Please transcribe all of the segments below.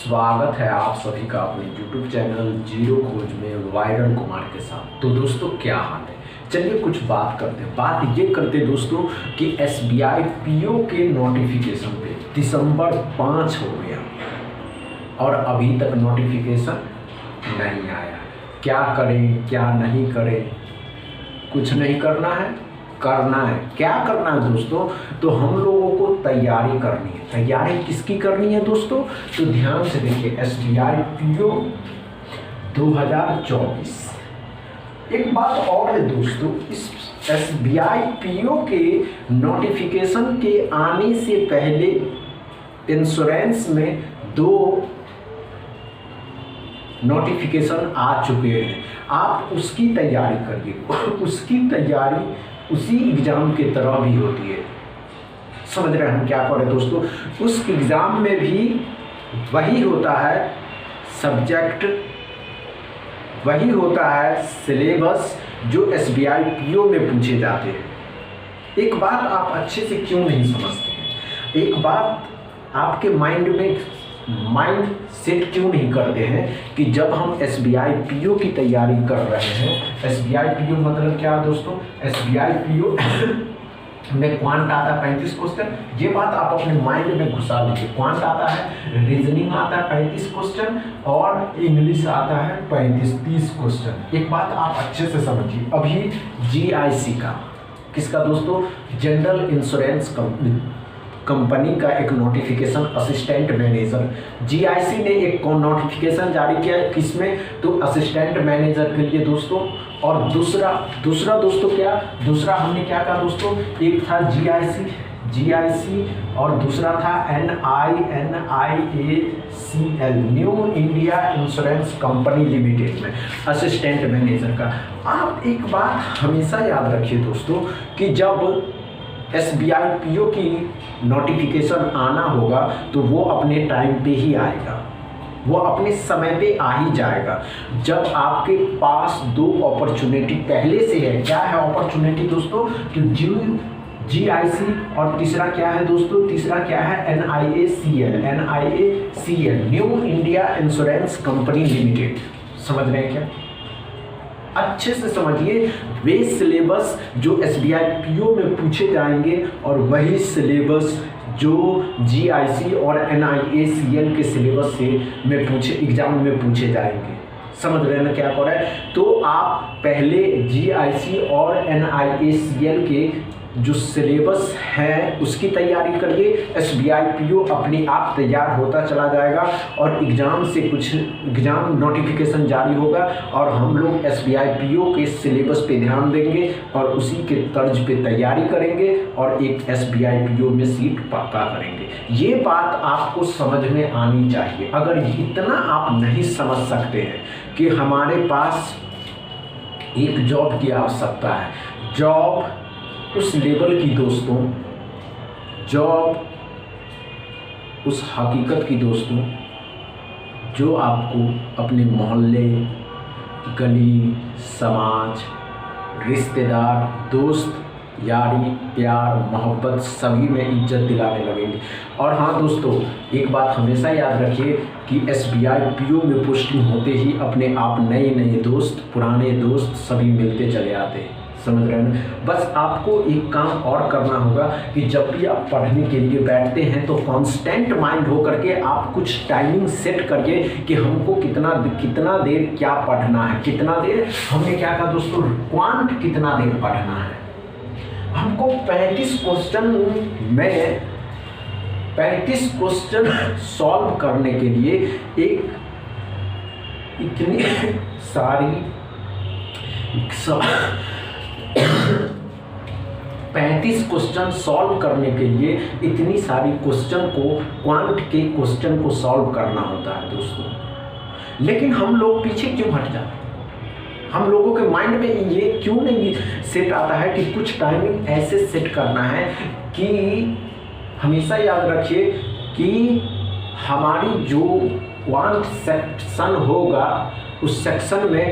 स्वागत है आप सभी का अपने YouTube चैनल जीरो खोज में वायरल कुमार के साथ। तो दोस्तों क्या हाल है, चलिए कुछ बात करते हैं। बात ये करते हैं दोस्तों कि SBI PO के नोटिफिकेशन पे दिसंबर 5 हो गया और अभी तक नोटिफिकेशन नहीं आया। क्या करें क्या नहीं करें, कुछ नहीं करना है, करना है। क्या करना है दोस्तों, तो हम लोगों को तैयारी करनी है। तैयारी किसकी करनी है दोस्तों, तो ध्यान से देखिए SBI PO 2024। एक बात और है दोस्तों, इस SBI PO के नोटिफिकेशन के आने से पहले इंश्योरेंस में 2 नोटिफिकेशन आ चुके हैं। आप उसकी तैयारी करिए। उसकी तैयारी उसी एग्ज़ाम की तरह भी होती है। समझ रहे हैं हम क्या करें दोस्तों, उस एग्ज़ाम में भी वही होता है सब्जेक्ट, वही होता है सिलेबस जो SBI PO में पूछे जाते हैं। एक बात आप अच्छे से क्यों नहीं समझते हैं, एक बात आपके माइंड सेट क्यों नहीं करते हैं कि जब हम SBI PO की तैयारी कर रहे हैं, SBI PO मतलब क्या है दोस्तों, SBI PO में क्वांट आता है 35 क्वेश्चन। ये बात आप अपने माइंड में घुसा लीजिए। क्वांट आता है, रीजनिंग आता है 35 क्वेश्चन और इंग्लिश आता है 30 क्वेश्चन। एक बात आप अच्छे से समझिए, अभी GIC का किसका दोस्तों, जनरल इंश्योरेंस कंपनी का एक नोटिफिकेशन असिस्टेंट मैनेजर, GIC ने एक नोटिफिकेशन जारी किया है किसमें, तो असिस्टेंट मैनेजर के लिए दोस्तों। और दूसरा दोस्तों क्या, दूसरा हमने क्या कहा दोस्तों, एक था GIC और दूसरा था NINIACL new India insurance company limited में असिस्टेंट मैनेजर का। आप एक बात हमेशा याद रखिए दोस्तों कि जब SBI PO की नोटिफिकेशन आना होगा तो वो अपने टाइम पे ही आएगा, वो अपने समय पे आ ही जाएगा। जब आपके पास 2 अपॉर्चुनिटी पहले से है, क्या है अपॉर्चुनिटी दोस्तों, कि GIC और तीसरा क्या है दोस्तों, तीसरा क्या है NIACL new India insurance company limited. समझ रहे हैं क्या, अच्छे से समझिए। वे सिलेबस जो SBI PO में पूछे जाएंगे और वही सिलेबस जो GIC और NIACL के सिलेबस से एग्जाम में पूछे जाएंगे। समझ रहे हैं ना क्या कर रहा है। तो आप पहले GIC और NIACL के जो सिलेबस है उसकी तैयारी करिए। SBI PO अपने आप तैयार होता चला जाएगा और एग्ज़ाम नोटिफिकेशन जारी होगा और हम लोग SBI PO के सिलेबस पे ध्यान देंगे और उसी के तर्ज पे तैयारी करेंगे और एक SBI PO में सीट पक्का करेंगे। ये बात आपको समझ में आनी चाहिए। अगर इतना आप नहीं समझ सकते हैं कि हमारे पास एक जॉब की आवश्यकता है, जॉब उस लेवल की दोस्तों, जॉब उस हकीकत की दोस्तों जो आपको अपने मोहल्ले, गली, समाज, रिश्तेदार, दोस्त, यारी, प्यार, मोहब्बत सभी में इज्जत दिलाने लगेंगे। और हाँ दोस्तों, एक बात हमेशा याद रखिए कि SBI PO में पोस्टिंग होते ही अपने आप नए दोस्त, पुराने दोस्त सभी मिलते चले आते हैं। समझ रहे हैं। बस आपको एक काम और करना होगा कि जब भी आप पढ़ने के लिए बैठते हैं तो कांस्टेंट माइंड हो करके आप कुछ टाइमिंग सेट करिए कि हमको कितना देर क्या पढ़ना है, कितना देर हमने क्या कहा दोस्तों, क्वांट कितना देर पढ़ना है। हमको 35 क्वेश्चन सॉल्व करने के लिए इतनी सारी 35 क्वेश्चन सॉल्व करने के लिए इतनी सारी क्वांट के क्वेश्चन को सॉल्व करना होता है दोस्तों। लेकिन हम लोग पीछे क्यों हट जाते हैं, हम लोगों के माइंड में ये क्यों नहीं सेट आता है कि कुछ टाइमिंग ऐसे सेट करना है कि हमेशा याद रखिए कि हमारी जो क्वांट सेक्शन होगा उस सेक्शन में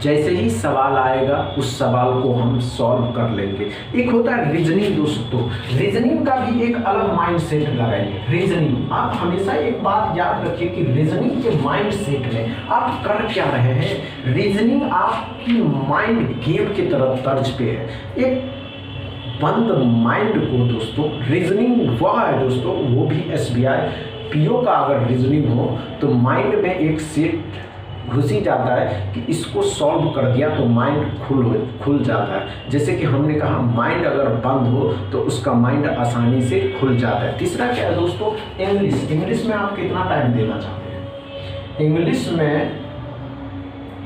जैसे ही सवाल आएगा उस सवाल को हम सॉल्व कर लेंगे। एक होता है रीजनिंग दोस्तों, रीजनिंग का भी एक अलग माइंड सेट लगाएंगे। रीजनिंग, आप हमेशा एक बात याद रखिए कि रीजनिंग के माइंड सेट में आप कर क्या रहे हैं। रीजनिंग आपकी माइंड गेम की तरफ तर्ज पे है। एक बंद माइंड को दोस्तों रीजनिंग वह है दोस्तों, वो भी SBI PO का अगर रीजनिंग हो तो माइंड में एक सेट घुस ही जाता है कि इसको सॉल्व कर दिया तो माइंड खुल जाता है। जैसे कि हमने कहा माइंड अगर बंद हो तो उसका माइंड आसानी से खुल जाता है। तीसरा क्या है दोस्तों, इंग्लिश। इंग्लिश में आप कितना टाइम देना चाहते हैं? इंग्लिश में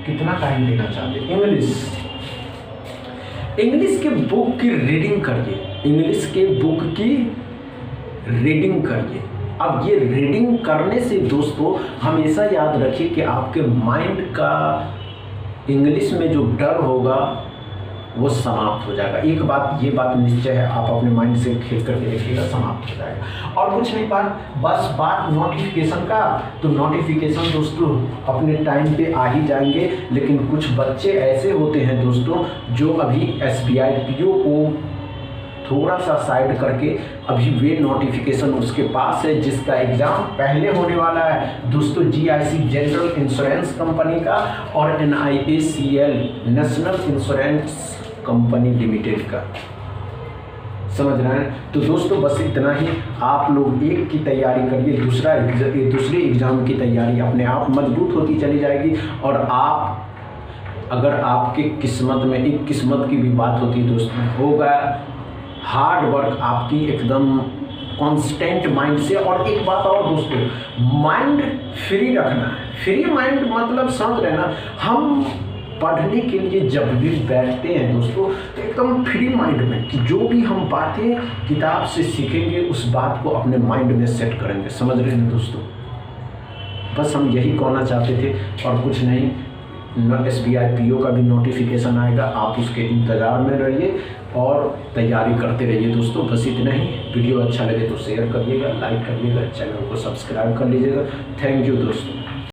कितना टाइम देना चाहते हैं? इंग्लिश के बुक की रीडिंग करिए, इंग्लिश के बुक की रीडिंग करिए। अब ये रीडिंग करने से दोस्तों हमेशा याद रखिए कि आपके माइंड का इंग्लिश में जो डर होगा वो समाप्त हो जाएगा। एक बात, ये बात निश्चय है, आप अपने माइंड से खेल करके देखिएगा, समाप्त हो जाएगा। और कुछ नहीं, बात नोटिफिकेशन का, तो नोटिफिकेशन दोस्तों अपने टाइम पे आ ही जाएंगे। लेकिन कुछ बच्चे ऐसे होते हैं दोस्तों जो अभी SBI PO को थोड़ा सा साइड करके अभी वे नोटिफिकेशन उसके पास है जिसका एग्ज़ाम पहले होने वाला है दोस्तों। GIC जनरल इंश्योरेंस कंपनी का और NIACL national insurance company limited का, समझ रहे हैं। तो दोस्तों बस इतना ही, आप लोग एक की तैयारी करिए, दूसरे एग्ज़ाम की तैयारी अपने आप मजबूत होती चली जाएगी। और आप अगर आपके किस्मत में, एक किस्मत की भी बात होती है दोस्तों, होगा हार्ड वर्क आपकी एकदम कांस्टेंट माइंड से। और एक बात और दोस्तों, माइंड फ्री रखना है। फ्री माइंड मतलब समझ रहे ना, हम पढ़ने के लिए जब भी बैठते हैं दोस्तों तो एकदम फ्री माइंड में कि जो भी हम बातें किताब से सीखेंगे उस बात को अपने माइंड में सेट करेंगे, समझ रहे हैं दोस्तों। बस हम यही कहना चाहते थे और कुछ नहीं। SBI PO का भी नोटिफिकेशन आएगा, आप उसके इंतज़ार में रहिए और तैयारी करते रहिए दोस्तों। बस इतना ही। वीडियो अच्छा लगे तो शेयर करिएगा, लाइक करिएगा, चैनल को सब्सक्राइब कर लीजिएगा। थैंक यू दोस्तों।